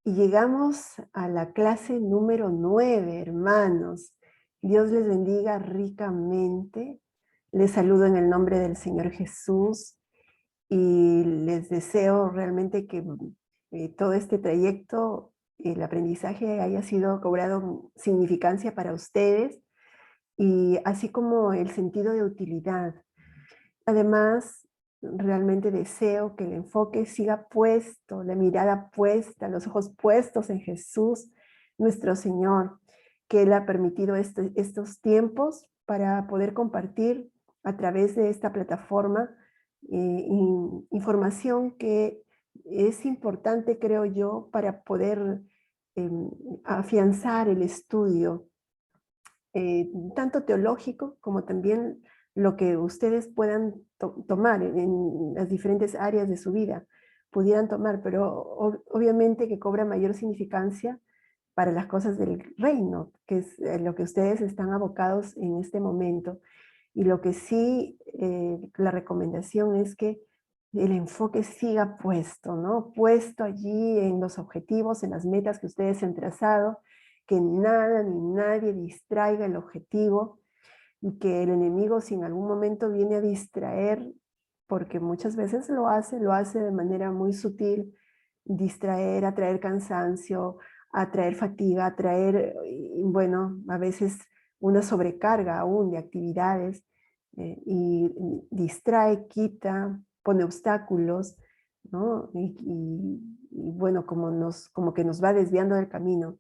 Y llegamos a la clase número 9, hermanos. Dios les bendiga ricamente. Les saludo en el nombre del Señor Jesús y les deseo realmente que todo este trayecto, el aprendizaje haya sido cobrado significancia para ustedes y así como el sentido de utilidad. Además, realmente deseo que el enfoque siga puesto, la mirada puesta, los ojos puestos en Jesús, nuestro Señor, que Él ha permitido estos tiempos para poder compartir a través de esta plataforma información que es importante, creo yo, para poder afianzar el estudio tanto teológico como también lo que ustedes puedan tomar en las diferentes áreas de su vida, pudieran tomar, pero obviamente que cobra mayor significancia para las cosas del reino, que es lo que ustedes están abocados en este momento. Y lo que sí, la recomendación es que el enfoque siga puesto, ¿no? Puesto allí en los objetivos, en las metas que ustedes han trazado, que nada ni nadie distraiga el objetivo y que el enemigo si en algún momento viene a distraer, porque muchas veces lo hace de manera muy sutil, distraer, atraer cansancio, atraer fatiga, atraer, bueno, a veces una sobrecarga aún de actividades, y distrae, quita, pone obstáculos, ¿no? Y bueno, como que nos va desviando del camino.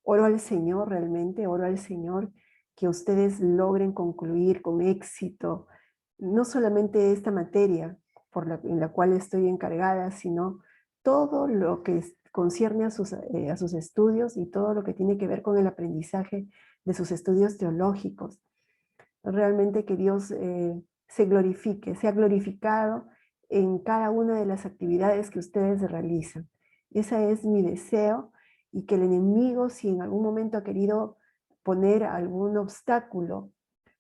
Oro al Señor realmente, oro al Señor que ustedes logren concluir con éxito, no solamente esta materia en la cual estoy encargada, sino todo lo que concierne a sus estudios y todo lo que tiene que ver con el aprendizaje de sus estudios teológicos. Realmente que Dios se glorifique, sea glorificado en cada una de las actividades que ustedes realizan. Ese es mi deseo y que el enemigo, si en algún momento ha querido poner algún obstáculo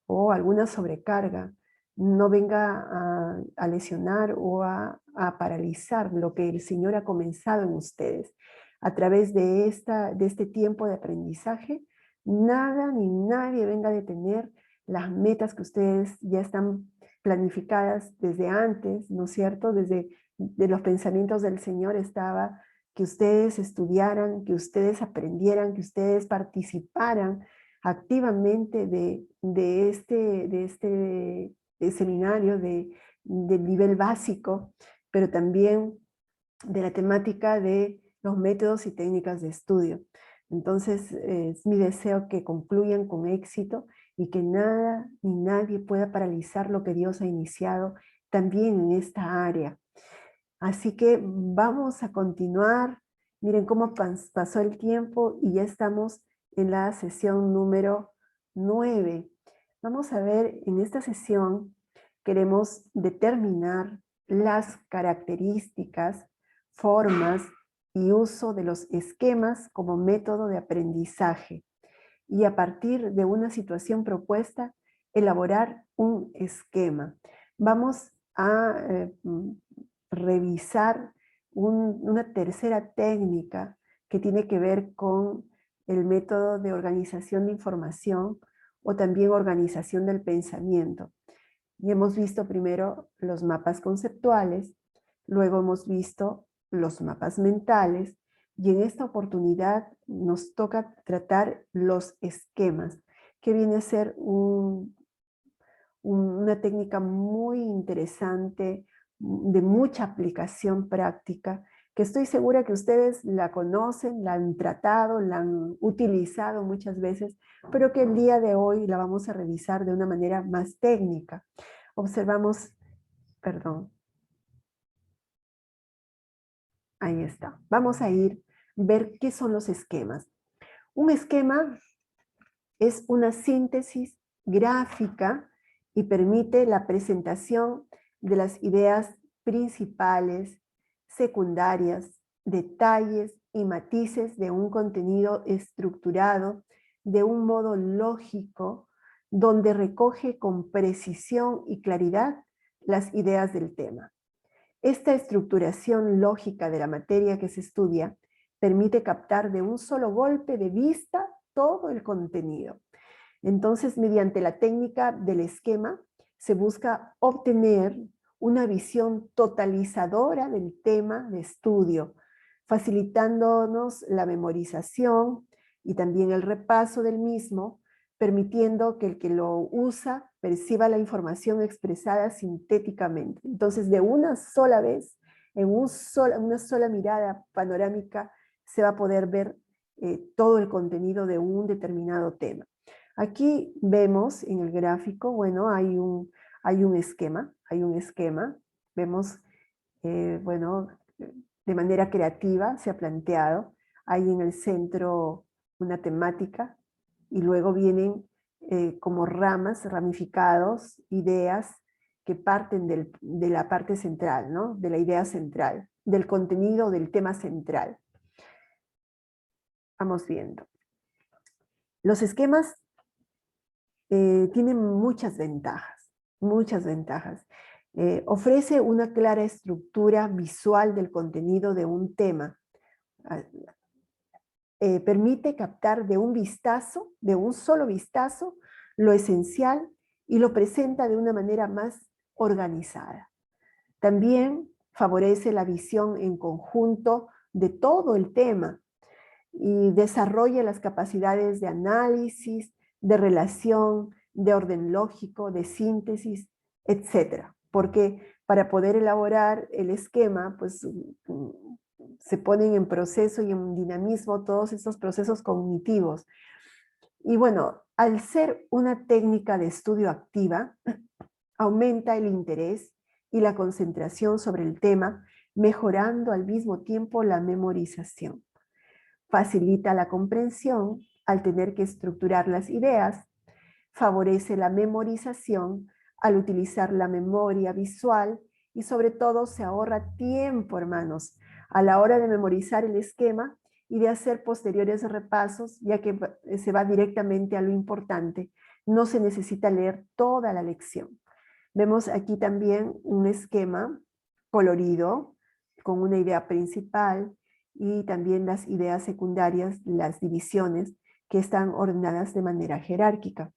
o alguna sobrecarga, no venga a lesionar o a paralizar lo que el Señor ha comenzado en ustedes. A través de este tiempo de aprendizaje, nada ni nadie venga a detener las metas que ustedes ya están planificadas desde antes, ¿no es cierto? Desde de los pensamientos del Señor estaba que ustedes estudiaran, que ustedes aprendieran, que ustedes participaran activamente de este seminario del nivel básico, pero también de la temática de los métodos y técnicas de estudio. Entonces, es mi deseo que concluyan con éxito y que nada ni nadie pueda paralizar lo que Dios ha iniciado también en esta área. Así que vamos a continuar. Miren cómo pasó el tiempo y ya estamos en la sesión número 9. Vamos a ver, en esta sesión queremos determinar las características, formas y uso de los esquemas como método de aprendizaje. Y a partir de una situación propuesta, elaborar un esquema. Vamos a revisar una tercera técnica que tiene que ver con el método de organización de información o también organización del pensamiento. Y hemos visto primero los mapas conceptuales, luego hemos visto los mapas mentales y en esta oportunidad nos toca tratar los esquemas, que viene a ser una técnica muy interesante, de mucha aplicación práctica, que estoy segura que ustedes la conocen, la han tratado, la han utilizado muchas veces, pero que el día de hoy la vamos a revisar de una manera más técnica. Observamos, perdón, ahí está. Vamos a ver qué son los esquemas. Un esquema es una síntesis gráfica y permite la presentación de las ideas principales, secundarias, detalles y matices de un contenido estructurado de un modo lógico donde recoge con precisión y claridad las ideas del tema. Esta estructuración lógica de la materia que se estudia permite captar de un solo golpe de vista todo el contenido. Entonces, mediante la técnica del esquema, se busca obtener una visión totalizadora del tema de estudio, facilitándonos la memorización y también el repaso del mismo, permitiendo que el que lo usa perciba la información expresada sintéticamente. Entonces, de una sola vez, en una sola mirada panorámica, se va a poder ver todo el contenido de un determinado tema. Aquí vemos en el gráfico, bueno, hay un esquema, vemos, bueno, de manera creativa se ha planteado, hay en el centro una temática y luego vienen como ramas, ramificados, ideas que parten de la parte central, ¿no? De la idea central, del contenido del tema central. Vamos viendo. Los esquemas tienen muchas ventajas, muchas ventajas. Ofrece una clara estructura visual del contenido de un tema. Permite captar de un vistazo, de un solo vistazo, lo esencial y lo presenta de una manera más organizada. También favorece la visión en conjunto de todo el tema y desarrolla las capacidades de análisis, de relación, de orden lógico, de síntesis, etc. Porque para poder elaborar el esquema, pues se ponen en proceso y en dinamismo todos estos procesos cognitivos. Y bueno, al ser una técnica de estudio activa, aumenta el interés y la concentración sobre el tema, mejorando al mismo tiempo la memorización. Facilita la comprensión al tener que estructurar las ideas, favorece la memorización al utilizar la memoria visual y sobre todo se ahorra tiempo, hermanos, a la hora de memorizar el esquema y de hacer posteriores repasos, ya que se va directamente a lo importante. No se necesita leer toda la lección. Vemos aquí también un esquema colorido con una idea principal y también las ideas secundarias, las divisiones, que están ordenadas de manera jerárquica.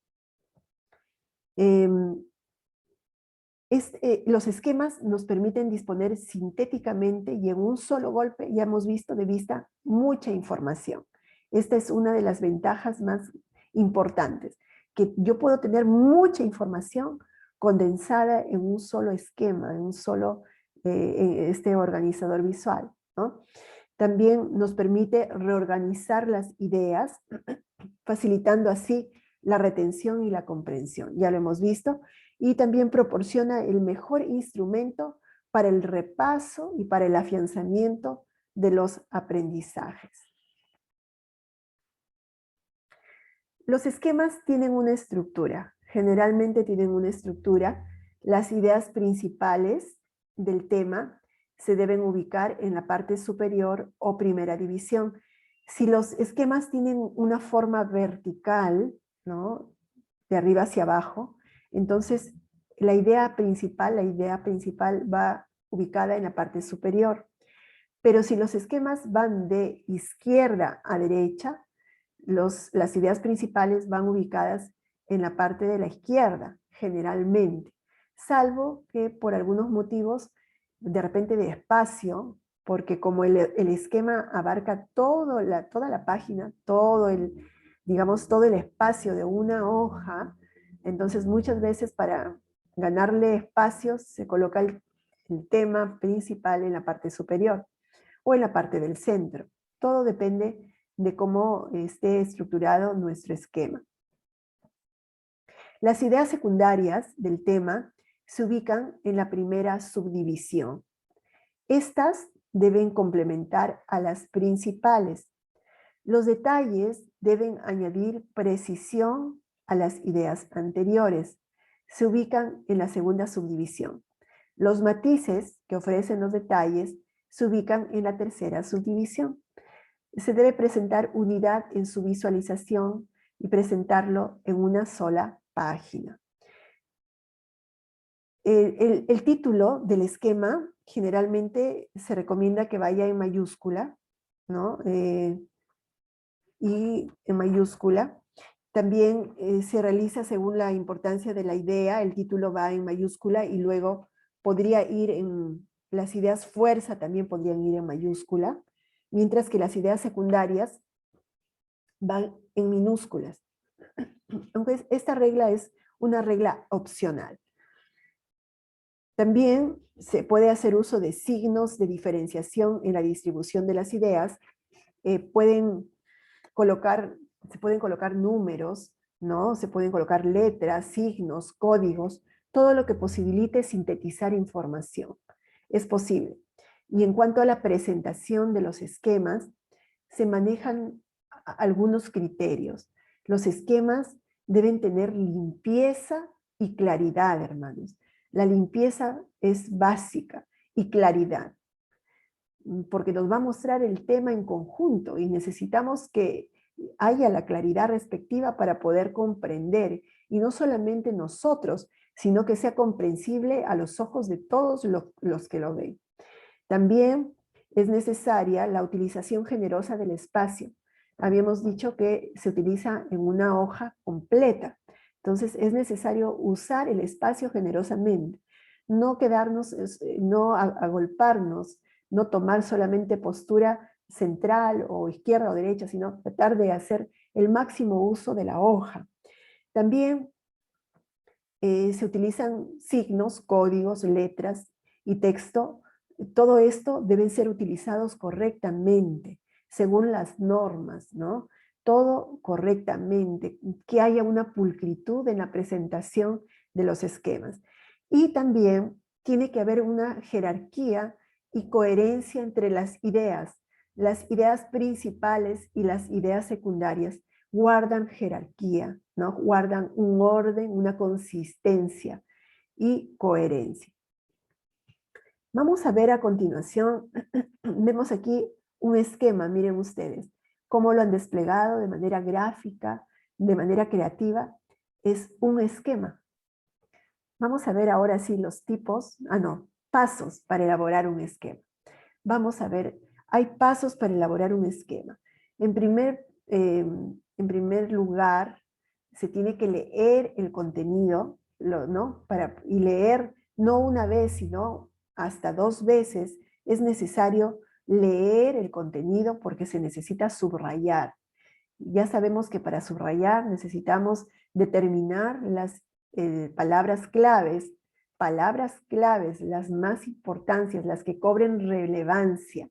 Los esquemas nos permiten disponer sintéticamente y en un solo golpe, ya hemos visto de vista, mucha información. Esta es una de las ventajas más importantes, que yo puedo tener mucha información condensada en un solo esquema, en un solo organizador visual, ¿no? También nos permite reorganizar las ideas, facilitando así la retención y la comprensión. Ya lo hemos visto. Y también proporciona el mejor instrumento para el repaso y para el afianzamiento de los aprendizajes. Los esquemas tienen una estructura. Generalmente tienen una estructura. Las ideas principales del tema se deben ubicar en la parte superior o primera división. Si los esquemas tienen una forma vertical, ¿no?, de arriba hacia abajo, entonces la idea principal va ubicada en la parte superior. Pero si los esquemas van de izquierda a derecha, las ideas principales van ubicadas en la parte de la izquierda, generalmente, salvo que por algunos motivos, de repente de espacio, porque como el esquema abarca toda la página, digamos, todo el espacio de una hoja, entonces muchas veces para ganarle espacio se coloca el tema principal en la parte superior o en la parte del centro. Todo depende de cómo esté estructurado nuestro esquema. Las ideas secundarias del tema se ubican en la primera subdivisión. Estas deben complementar a las principales. Los detalles deben añadir precisión a las ideas anteriores. Se ubican en la segunda subdivisión. Los matices que ofrecen los detalles se ubican en la tercera subdivisión. Se debe presentar unidad en su visualización y presentarlo en una sola página. El título del esquema generalmente se recomienda que vaya en mayúscula ¿no? Y en mayúscula. También se realiza según la importancia de la idea, el título va en mayúscula y luego podría ir en, las ideas fuerza también podrían ir en mayúscula, mientras que las ideas secundarias van en minúsculas. Aunque esta regla es una regla opcional. También se puede hacer uso de signos de diferenciación en la distribución de las ideas. Se pueden colocar números, ¿no? Se pueden colocar letras, signos, códigos, todo lo que posibilite sintetizar información. Es posible. Y en cuanto a la presentación de los esquemas, se manejan algunos criterios. Los esquemas deben tener limpieza y claridad, hermanos. La limpieza es básica y claridad, porque nos va a mostrar el tema en conjunto y necesitamos que haya la claridad respectiva para poder comprender, y no solamente nosotros, sino que sea comprensible a los ojos de todos los que lo ven. También es necesaria la utilización generosa del espacio. Habíamos dicho que se utiliza en una hoja completa, entonces es necesario usar el espacio generosamente, no quedarnos, no agolparnos, no tomar solamente postura central o izquierda o derecha, sino tratar de hacer el máximo uso de la hoja. También se utilizan signos, códigos, letras y texto. Todo esto deben ser utilizados correctamente, según las normas, ¿no? Todo correctamente, que haya una pulcritud en la presentación de los esquemas. Y también tiene que haber una jerarquía y coherencia entre las ideas principales y las ideas secundarias guardan jerarquía, ¿no? Guardan un orden, una consistencia y coherencia. Vamos a ver a continuación, vemos aquí un esquema, miren ustedes, cómo lo han desplegado de manera gráfica, de manera creativa, es un esquema. Vamos a ver ahora sí los tipos, pasos para elaborar un esquema. Vamos a ver, hay pasos para elaborar un esquema. En primer lugar, se tiene que leer el contenido, ¿no? Y leer no una vez, sino hasta 2 veces. Es necesario leer el contenido porque se necesita subrayar. Ya sabemos que para subrayar necesitamos determinar las palabras claves, las más importantes, las que cobren relevancia.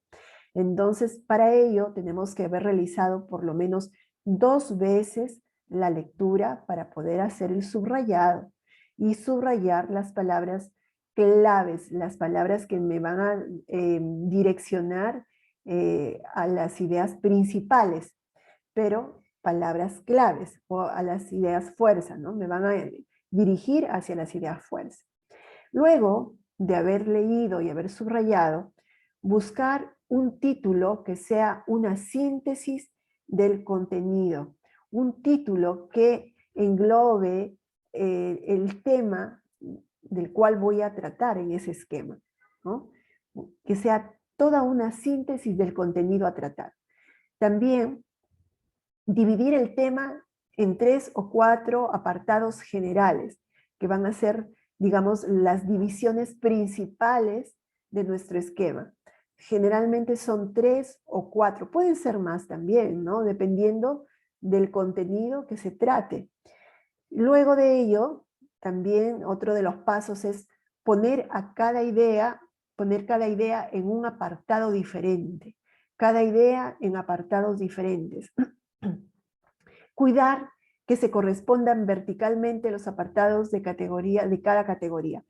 Entonces, para ello tenemos que haber realizado por lo menos 2 veces la lectura para poder hacer el subrayado y subrayar las palabras claves, las palabras que me van a direccionar a las ideas principales, pero palabras claves o a las ideas fuerza, ¿no? Me van a dirigir hacia las ideas fuerza. Luego de haber leído y haber subrayado, buscar un título que sea una síntesis del contenido, un título que englobe el tema del cual voy a tratar en ese esquema, ¿no? Que sea toda una síntesis del contenido a tratar. También dividir el tema en 3 o 4 apartados generales, que van a ser, digamos, las divisiones principales de nuestro esquema. Generalmente son 3 o 4, pueden ser más también, ¿no? Dependiendo del contenido que se trate. Luego de ello, también otro de los pasos es poner cada idea en un apartado diferente, cada idea en apartados diferentes. Cuidar que se correspondan verticalmente los apartados de cada categoría.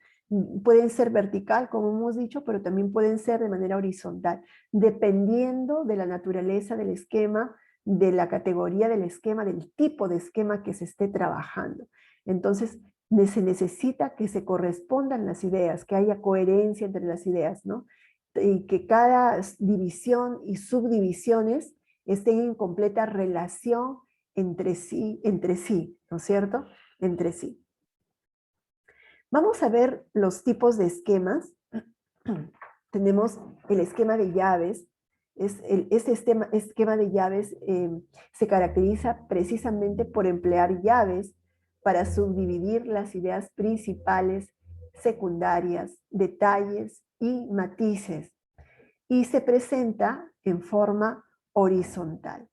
Pueden ser vertical, como hemos dicho, pero también pueden ser de manera horizontal, dependiendo de la naturaleza del esquema, de la categoría del esquema, del tipo de esquema que se esté trabajando. Entonces, se necesita que se correspondan las ideas, que haya coherencia entre las ideas, ¿no? Y que cada división y subdivisiones estén en completa relación entre sí, ¿no es cierto? Entre sí. Vamos a ver los tipos de esquemas. Tenemos el esquema de llaves, Este esquema de llaves se caracteriza precisamente por emplear llaves para subdividir las ideas principales, secundarias, detalles y matices, y se presenta en forma horizontal,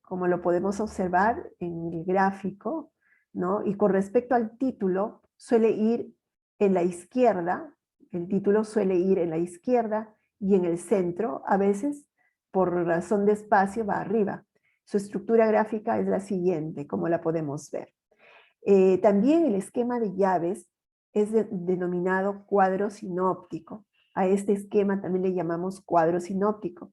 como lo podemos observar en el gráfico, ¿no? Y con respecto al título, suele ir en la izquierda, el título suele ir en la izquierda y en el centro, a veces, por razón de espacio, va arriba. Su estructura gráfica es la siguiente, como la podemos ver. También el esquema de llaves es denominado cuadro sinóptico. A este esquema también le llamamos cuadro sinóptico.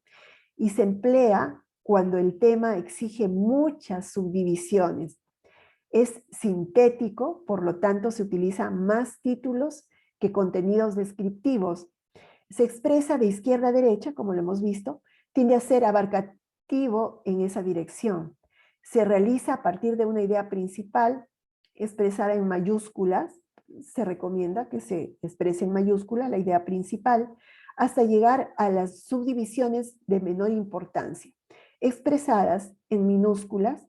Y se emplea cuando el tema exige muchas subdivisiones. Es sintético, por lo tanto se utiliza más títulos que contenidos descriptivos. Se expresa de izquierda a derecha, como lo hemos visto, tiende a ser abarcativo en esa dirección. Se realiza a partir de una idea principal expresada en mayúsculas. Se recomienda que se exprese en mayúscula la idea principal hasta llegar a las subdivisiones de menor importancia, expresadas en minúsculas,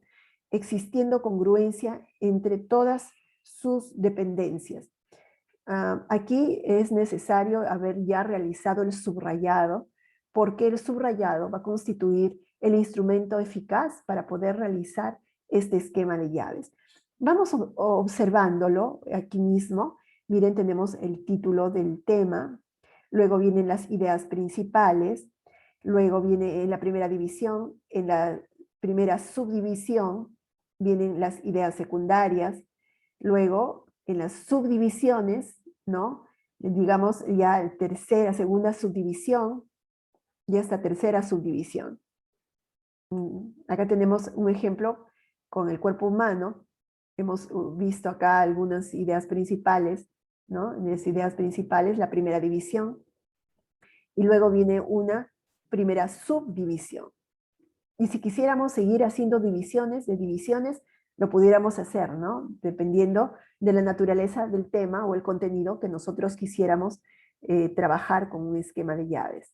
existiendo congruencia entre todas sus dependencias. Aquí es necesario haber ya realizado el subrayado, porque el subrayado va a constituir el instrumento eficaz para poder realizar este esquema de llaves. Vamos observándolo aquí mismo. Miren, tenemos el título del tema, luego vienen las ideas principales, luego viene en la primera división, en la primera subdivisión, vienen las ideas secundarias, luego en las subdivisiones, ¿no? Digamos ya tercera, segunda subdivisión, y esta tercera subdivisión. Acá tenemos un ejemplo con el cuerpo humano. Hemos visto acá algunas ideas principales, ¿no? En las ideas principales, la primera división, y luego viene una primera subdivisión. Y si quisiéramos seguir haciendo divisiones de divisiones, lo pudiéramos hacer, ¿no? Dependiendo de la naturaleza del tema o el contenido que nosotros quisiéramos trabajar con un esquema de llaves.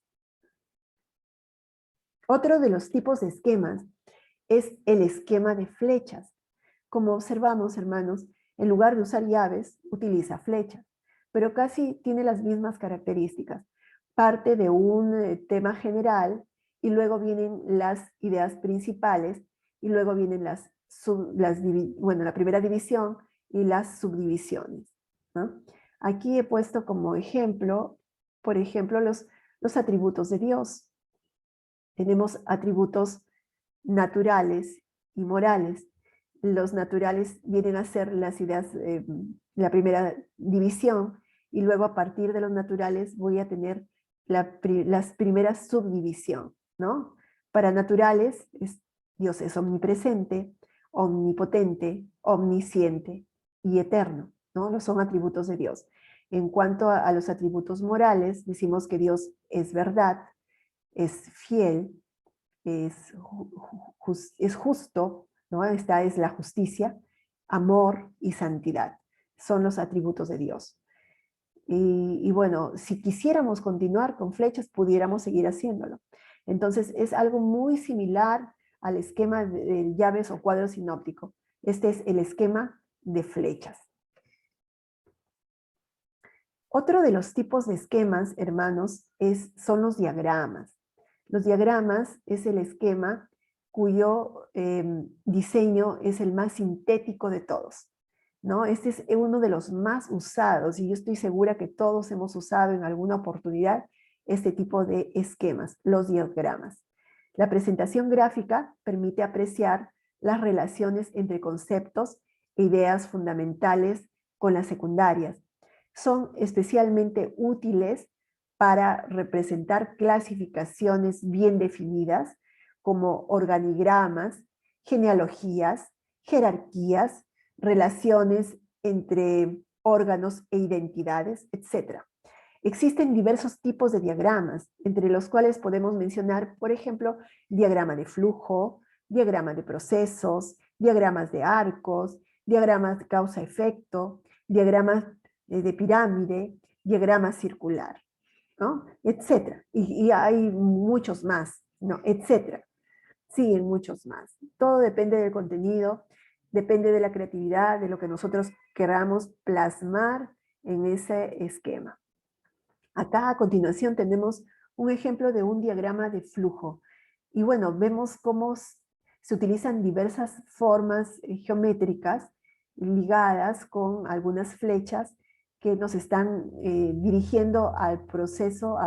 Otro de los tipos de esquemas es el esquema de flechas. Como observamos, hermanos, en lugar de usar llaves, utiliza flechas, pero casi tiene las mismas características. Parte de un tema general y luego vienen las ideas principales y luego vienen la primera división y las subdivisiones, ¿no? Aquí he puesto como ejemplo, por ejemplo, los atributos de Dios. Tenemos atributos naturales y morales. Los naturales vienen a ser las ideas, la primera división, y luego a partir de los naturales voy a tener las primeras subdivisión, ¿no? Para naturales, Dios es omnipresente, omnipotente, omnisciente y eterno, ¿no? No son atributos de Dios. En cuanto a los atributos morales, decimos que Dios es verdad, es fiel, es justo, ¿no? Esta es la justicia, amor y santidad. Son los atributos de Dios. Y bueno, si quisiéramos continuar con flechas, pudiéramos seguir haciéndolo. Entonces, es algo muy similar al esquema de llaves o cuadro sinóptico. Este es el esquema de flechas. Otro de los tipos de esquemas, hermanos, son los diagramas. Los diagramas es el esquema cuyo diseño es el más sintético de todos, ¿no? Este es uno de los más usados y yo estoy segura que todos hemos usado en alguna oportunidad este tipo de esquemas, los diagramas. La presentación gráfica permite apreciar las relaciones entre conceptos e ideas fundamentales con las secundarias. Son especialmente útiles para representar clasificaciones bien definidas como organigramas, genealogías, jerarquías, relaciones entre órganos e identidades, etc. Existen diversos tipos de diagramas, entre los cuales podemos mencionar, por ejemplo, diagrama de flujo, diagrama de procesos, diagramas de arcos, diagramas de causa-efecto, diagramas de pirámide, diagrama circular, ¿no? Etcétera. Y hay muchos más. ¿no? Etcétera. Siguen muchos más. Todo depende del contenido, depende de la creatividad, de lo que nosotros queramos plasmar en ese esquema. Acá a continuación tenemos un ejemplo de un diagrama de flujo. Y bueno, vemos cómo se utilizan diversas formas geométricas ligadas con algunas flechas que nos están dirigiendo al proceso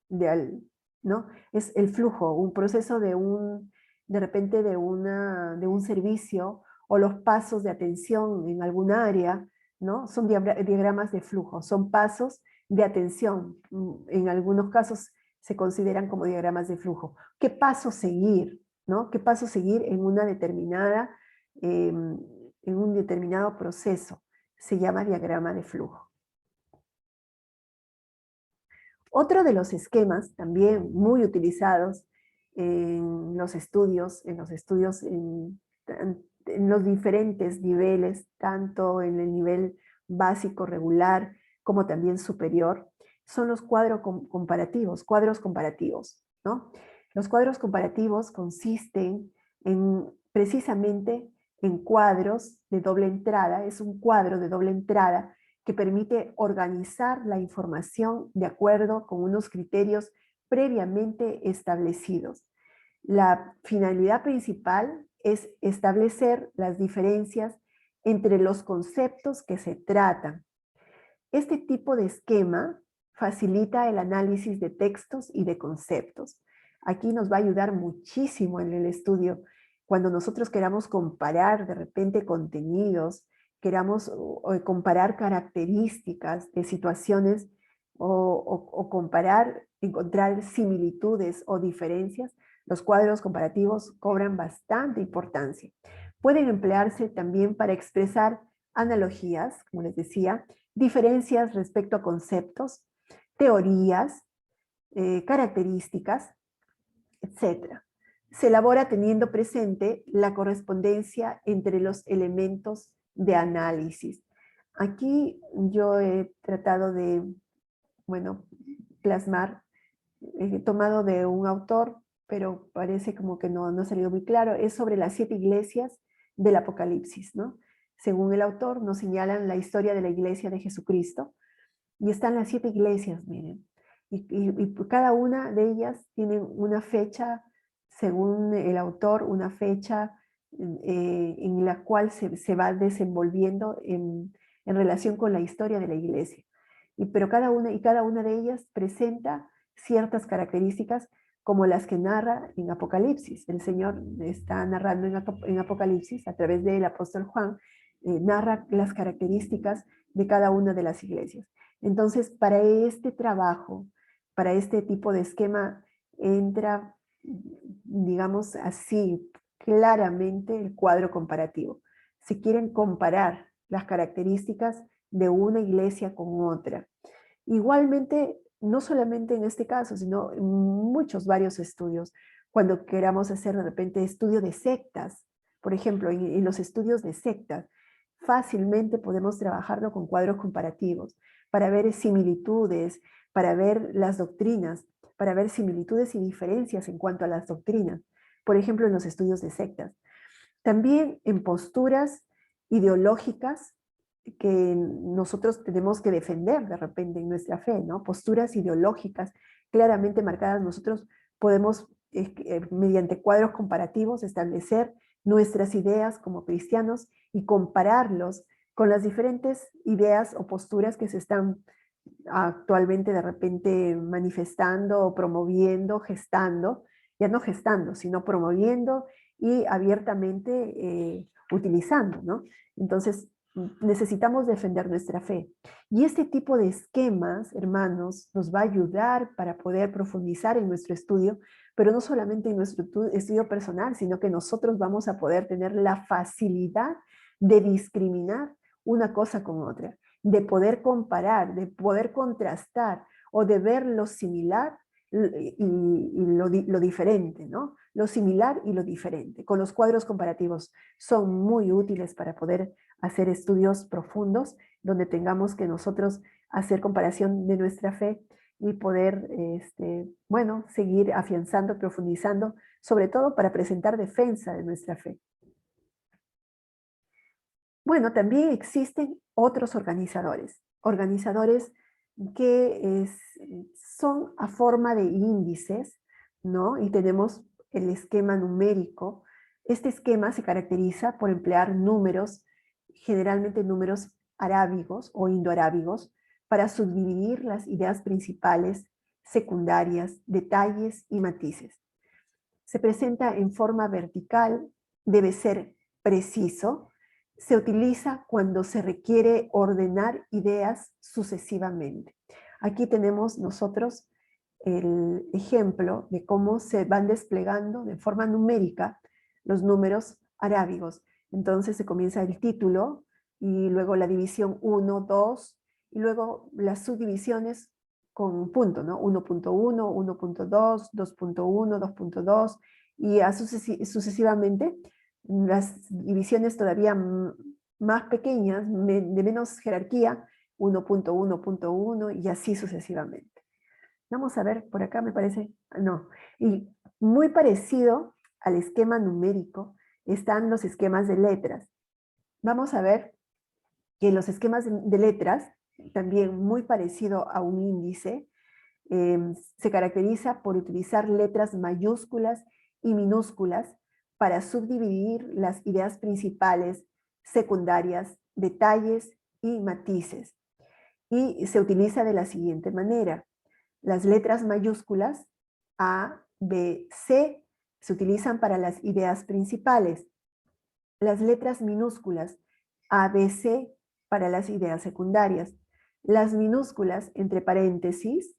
¿no? Es el flujo, un proceso de repente de un servicio o los pasos de atención en algún área, ¿no? Son diagramas de flujo, son pasos de atención. En algunos casos se consideran como diagramas de flujo. ¿Qué paso seguir? ¿No? ¿Qué paso seguir en una determinada, en un determinado proceso? Se llama diagrama de flujo. Otro de los esquemas también muy utilizados en los estudios, en los diferentes niveles, tanto en el nivel básico, regular, como también superior, son los cuadros comparativos, ¿no? Los cuadros comparativos consisten precisamente en cuadros de doble entrada, es un cuadro de doble entrada que permite organizar la información de acuerdo con unos criterios previamente establecidos. La finalidad principal es establecer las diferencias entre los conceptos que se tratan. Este tipo de esquema facilita el análisis de textos y de conceptos. Aquí nos va a ayudar muchísimo en el estudio. Cuando nosotros queramos comparar de repente contenidos, queramos comparar características de situaciones o comparar, encontrar similitudes o diferencias, los cuadros comparativos cobran bastante importancia. Pueden emplearse también para expresar analogías, como les decía, diferencias respecto a conceptos, teorías, características, etc. Se elabora teniendo presente la correspondencia entre los elementos de análisis. Aquí yo he tratado de, bueno, plasmar, tomado de un autor, pero parece como que no ha salido muy claro, es sobre las 7 iglesias del Apocalipsis, ¿no? Según el autor, nos señalan la historia de la iglesia de Jesucristo, y están las 7 iglesias, miren, y cada una de ellas tiene una fecha, según el autor, una fecha en la cual se va desenvolviendo en relación con la historia de la iglesia. Pero cada una de ellas presenta ciertas características como las que narra en Apocalipsis. El Señor está narrando en Apocalipsis a través del apóstol Juan, narra las características de cada una de las iglesias. Entonces, para este trabajo, para este tipo de esquema, entra, digamos así, claramente el cuadro comparativo. Si quieren comparar las características de una iglesia con otra. Igualmente, no solamente en este caso, sino en varios estudios, cuando queramos hacer de repente estudio de sectas, por ejemplo, en los estudios de sectas, fácilmente podemos trabajarlo con cuadros comparativos para ver similitudes, para ver las doctrinas, para ver similitudes y diferencias en cuanto a las doctrinas, por ejemplo, en los estudios de sectas. También en posturas ideológicas que nosotros tenemos que defender de repente en nuestra fe, ¿no? Posturas ideológicas claramente marcadas, nosotros podemos, mediante cuadros comparativos, establecer nuestras ideas como cristianos y compararlos con las diferentes ideas o posturas que se están actualmente de repente manifestando o promoviendo, gestando, ya no gestando, sino promoviendo y abiertamente utilizando, ¿no? Entonces, necesitamos defender nuestra fe. Y este tipo de esquemas, hermanos, nos va a ayudar para poder profundizar en nuestro estudio, pero no solamente en nuestro estudio personal, sino que nosotros vamos a poder tener la facilidad de discriminar una cosa con otra, de poder comparar, de poder contrastar o de ver lo similar y lo diferente, ¿no? Lo similar y lo diferente. Con los cuadros comparativos son muy útiles para poder hacer estudios profundos donde tengamos que nosotros hacer comparación de nuestra fe y poder, bueno, seguir afianzando, profundizando, sobre todo para presentar defensa de nuestra fe. Bueno, también existen otros organizadores que son a forma de índices, ¿no? Y tenemos el esquema numérico. Este esquema se caracteriza por emplear números, generalmente números arábigos o indoarábigos, para subdividir las ideas principales, secundarias, detalles y matices. Se presenta en forma vertical, debe ser preciso, se utiliza cuando se requiere ordenar ideas sucesivamente. Aquí tenemos nosotros el ejemplo de cómo se van desplegando de forma numérica los números arábigos. Entonces se comienza el título y luego la división 1, 2 y luego las subdivisiones con punto, ¿no? 1.1, 1.2, 2.1, 2.2 y sucesivamente las divisiones todavía más pequeñas, de menos jerarquía, 1.1.1 y así sucesivamente. Vamos a ver, por acá me parece, no. Y muy parecido al esquema numérico están los esquemas de letras. Vamos a ver que los esquemas de letras, también muy parecido a un índice, se caracteriza por utilizar letras mayúsculas y minúsculas para subdividir las ideas principales, secundarias, detalles y matices. Y se utiliza de la siguiente manera. Las letras mayúsculas A, B, C se utilizan para las ideas principales. Las letras minúsculas A, B, C para las ideas secundarias. Las minúsculas entre paréntesis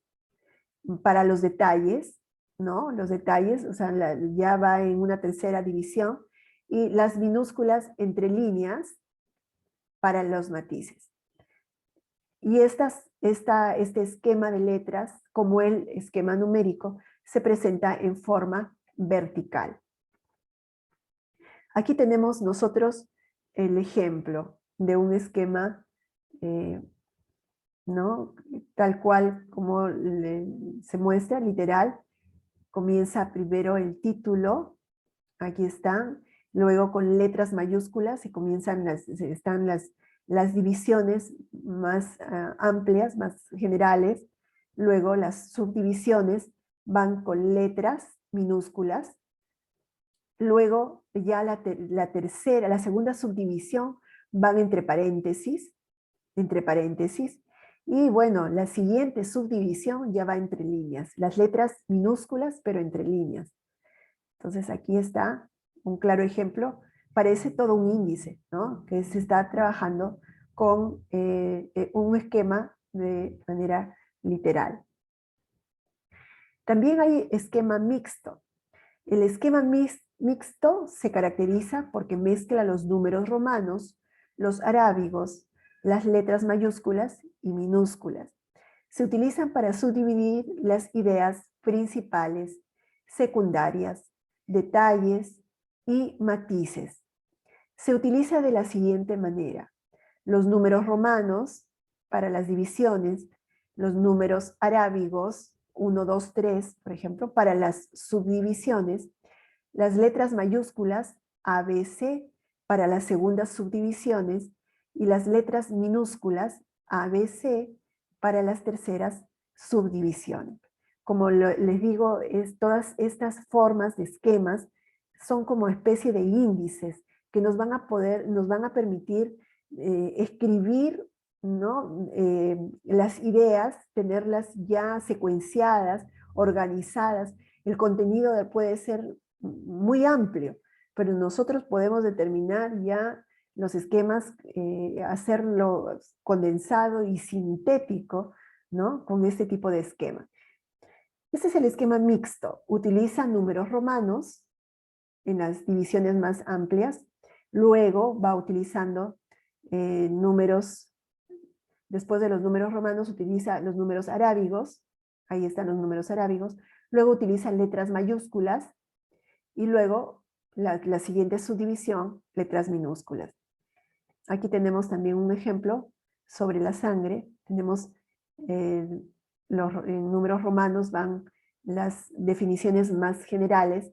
para los detalles, ¿no? Los detalles, o sea, ya va en una tercera división, y las minúsculas entre líneas para los matices. Y este esquema de letras, como el esquema numérico, se presenta en forma vertical. Aquí tenemos nosotros el ejemplo de un esquema, ¿no? Tal cual como se muestra, literal. Comienza primero el título, aquí están, luego con letras mayúsculas y están las divisiones más amplias, más generales, luego las subdivisiones van con letras minúsculas, luego ya la segunda subdivisión van entre paréntesis, y bueno, la siguiente subdivisión ya va entre líneas, las letras minúsculas pero entre líneas. Entonces aquí está un claro ejemplo, parece todo un índice, ¿no? Que se está trabajando con un esquema de manera literal. También hay esquema mixto. El esquema mixto se caracteriza porque mezcla los números romanos, los arábigos, las letras mayúsculas y minúsculas. Se utilizan para subdividir las ideas principales, secundarias, detalles y matices. Se utiliza de la siguiente manera. Los números romanos para las divisiones, los números arábigos, 1, 2, 3, por ejemplo, para las subdivisiones, las letras mayúsculas A, B, C para las segundas subdivisiones y las letras minúsculas A, B, C para las terceras subdivisiones. Como les digo, todas estas formas de esquemas son como especie de índices que nos van a permitir escribir, ¿no? Las ideas, tenerlas ya secuenciadas, organizadas. El contenido puede ser muy amplio, pero nosotros podemos determinar ya los esquemas, hacerlo condensado y sintético, ¿no? Con este tipo de esquema. Este es el esquema mixto. Utiliza números romanos en las divisiones más amplias. Luego va utilizando números, después de los números romanos utiliza los números arábigos. Ahí están los números arábigos. Luego utiliza letras mayúsculas. Y luego la siguiente subdivisión, letras minúsculas. Aquí tenemos también un ejemplo sobre la sangre. Tenemos en números romanos van las definiciones más generales,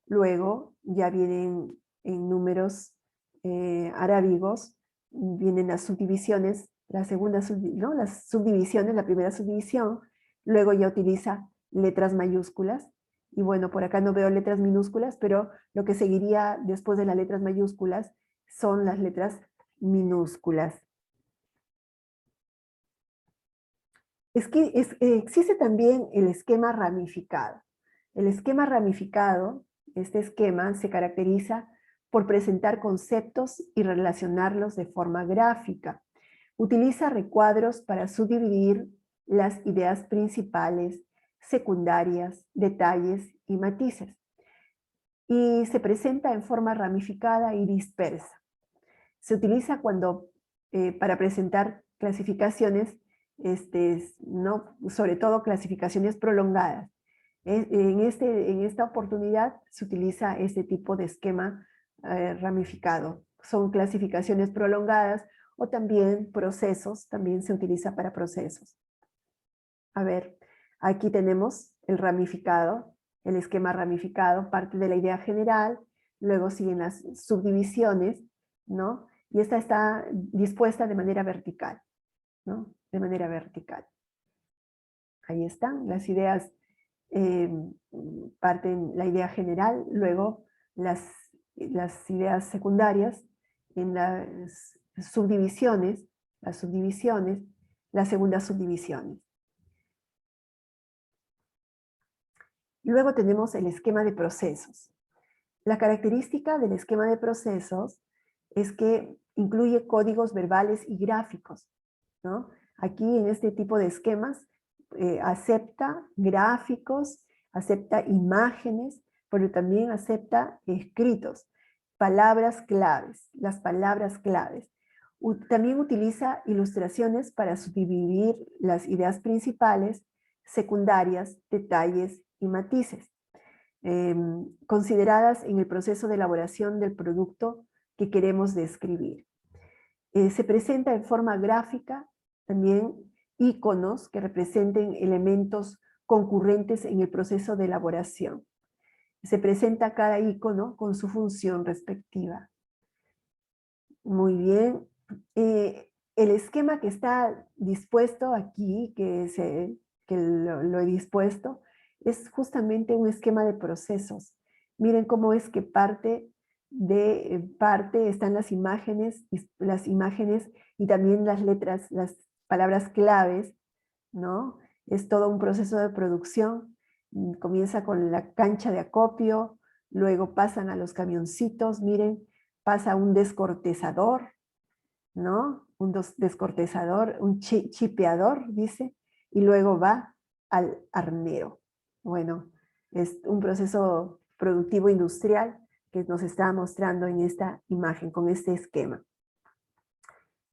luego ya vienen en números arábigos, vienen las subdivisiones, la segunda ¿no? Las subdivisiones, la primera subdivisión, luego ya utiliza letras mayúsculas, y bueno, por acá no veo letras minúsculas, pero lo que seguiría después de las letras mayúsculas son las letras minúsculas. Existe también el esquema ramificado. El esquema ramificado, este esquema se caracteriza por presentar conceptos y relacionarlos de forma gráfica. Utiliza recuadros para subdividir las ideas principales, secundarias, detalles y matices. Y se presenta en forma ramificada y dispersa. Se utiliza para presentar clasificaciones, ¿no? Sobre todo clasificaciones prolongadas. En esta oportunidad se utiliza este tipo de esquema ramificado. Son clasificaciones prolongadas o también procesos, también se utiliza para procesos. A ver, aquí tenemos el ramificado, el esquema ramificado, parte de la idea general, luego siguen las subdivisiones, ¿no? Y esta está dispuesta de manera vertical, ¿no? De manera vertical. Ahí están las ideas, parten la idea general, luego las ideas secundarias en las subdivisiones, las segundas subdivisiones. Luego tenemos el esquema de procesos. La característica del esquema de procesos es que incluye códigos verbales y gráficos, ¿no? Aquí en este tipo de esquemas acepta gráficos, acepta imágenes, pero también acepta escritos, palabras claves, las palabras claves. También utiliza ilustraciones para subdividir las ideas principales, secundarias, detalles y matices, consideradas en el proceso de elaboración del producto que queremos describir. Se presenta en forma gráfica también iconos que representen elementos concurrentes en el proceso de elaboración. Se presenta cada icono con su función respectiva. Muy bien. El esquema que está dispuesto aquí, que lo he dispuesto, es justamente un esquema de procesos. Miren cómo es que parte están las imágenes y también las letras, las palabras claves, ¿no? Es todo un proceso de producción. Comienza con la cancha de acopio, luego pasan a los camioncitos, miren, pasa un descortezador, ¿no? Un descortezador, un chipeador, dice, y luego va al armero. Bueno, es un proceso productivo industrial que nos está mostrando en esta imagen, con este esquema.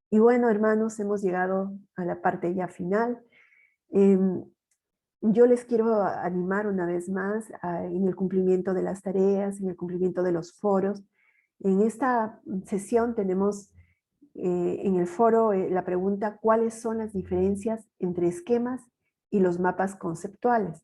Y bueno, hermanos, hemos llegado a la parte ya final. Yo les quiero animar una vez más en el cumplimiento de las tareas, en el cumplimiento de los foros. En esta sesión tenemos en el foro la pregunta: ¿cuáles son las diferencias entre esquemas y los mapas conceptuales?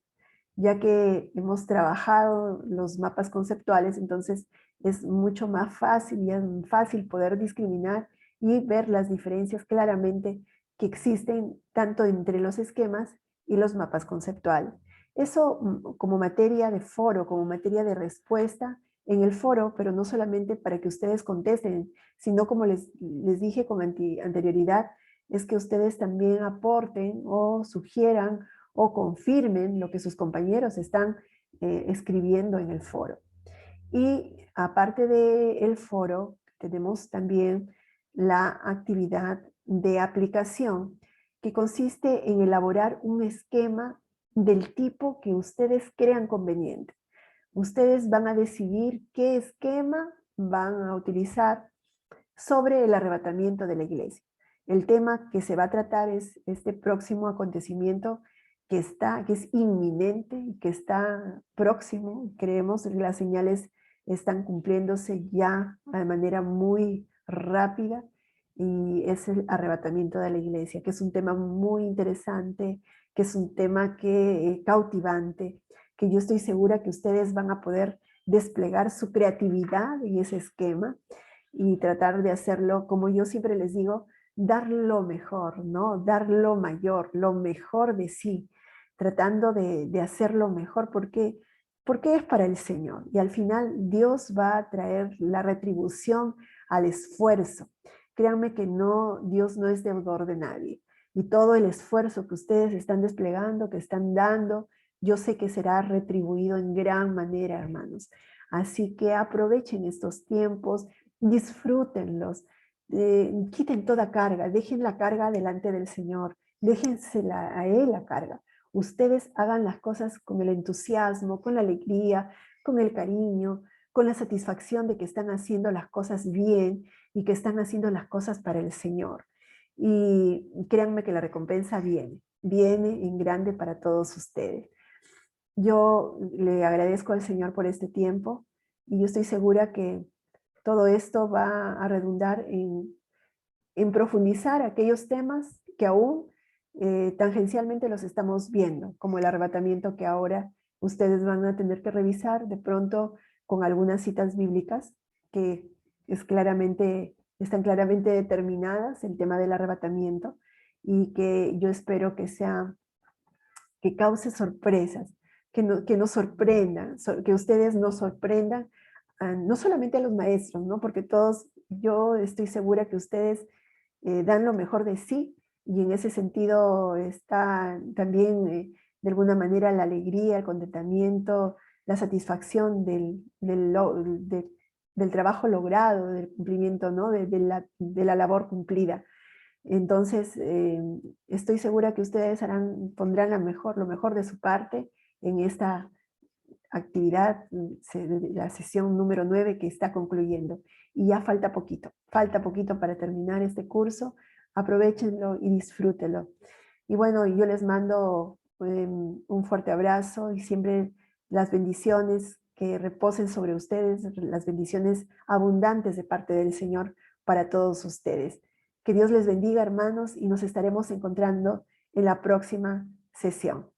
Ya que hemos trabajado los mapas conceptuales, entonces es mucho más fácil y es fácil poder discriminar y ver las diferencias claramente que existen tanto entre los esquemas y los mapas conceptuales. Eso como materia de foro, como materia de respuesta en el foro, pero no solamente para que ustedes contesten, sino como les dije con anterioridad, es que ustedes también aporten o sugieran o confirmen lo que sus compañeros están escribiendo en el foro. Y aparte del foro, tenemos también la actividad de aplicación, que consiste en elaborar un esquema del tipo que ustedes crean conveniente. Ustedes van a decidir qué esquema van a utilizar sobre el arrebatamiento de la iglesia. El tema que se va a tratar es este próximo acontecimiento que es inminente y que está próximo. Creemos que las señales están cumpliéndose ya de manera muy rápida, y es el arrebatamiento de la iglesia, que es un tema muy interesante, que es un tema que, cautivante, que yo estoy segura que ustedes van a poder desplegar su creatividad en ese esquema y tratar de hacerlo, como yo siempre les digo, dar lo mejor, ¿no? Dar lo mayor, lo mejor de sí, tratando de hacerlo mejor porque es para el Señor. Y al final Dios va a traer la retribución al esfuerzo. Créanme que no, Dios no es deudor de nadie. Y todo el esfuerzo que ustedes están desplegando, que están dando, yo sé que será retribuido en gran manera, hermanos. Así que aprovechen estos tiempos, disfrútenlos, quiten toda carga, dejen la carga delante del Señor, déjensela a Él la carga. Ustedes hagan las cosas con el entusiasmo, con la alegría, con el cariño, con la satisfacción de que están haciendo las cosas bien y que están haciendo las cosas para el Señor. Y créanme que la recompensa viene en grande para todos ustedes. Yo le agradezco al Señor por este tiempo y yo estoy segura que todo esto va a redundar en profundizar aquellos temas que aún tangencialmente los estamos viendo, como el arrebatamiento que ahora ustedes van a tener que revisar de pronto con algunas citas bíblicas que están claramente determinadas, el tema del arrebatamiento, y que yo espero que cause sorpresas, que nos sorprendan, que ustedes nos sorprendan, no solamente a los maestros, ¿no? Porque todos, yo estoy segura que ustedes dan lo mejor de sí y en ese sentido está también de alguna manera la alegría, el contentamiento, la satisfacción del trabajo logrado, del cumplimiento, ¿no? De la labor cumplida. Entonces, estoy segura que ustedes pondrán lo mejor de su parte en esta actividad, la sesión número 9 que está concluyendo. Y ya falta poquito para terminar este curso. Aprovechenlo y disfrútenlo. Y bueno, yo les mando un fuerte abrazo y siempre las bendiciones que reposen sobre ustedes, las bendiciones abundantes de parte del Señor para todos ustedes. Que Dios les bendiga, hermanos, y nos estaremos encontrando en la próxima sesión.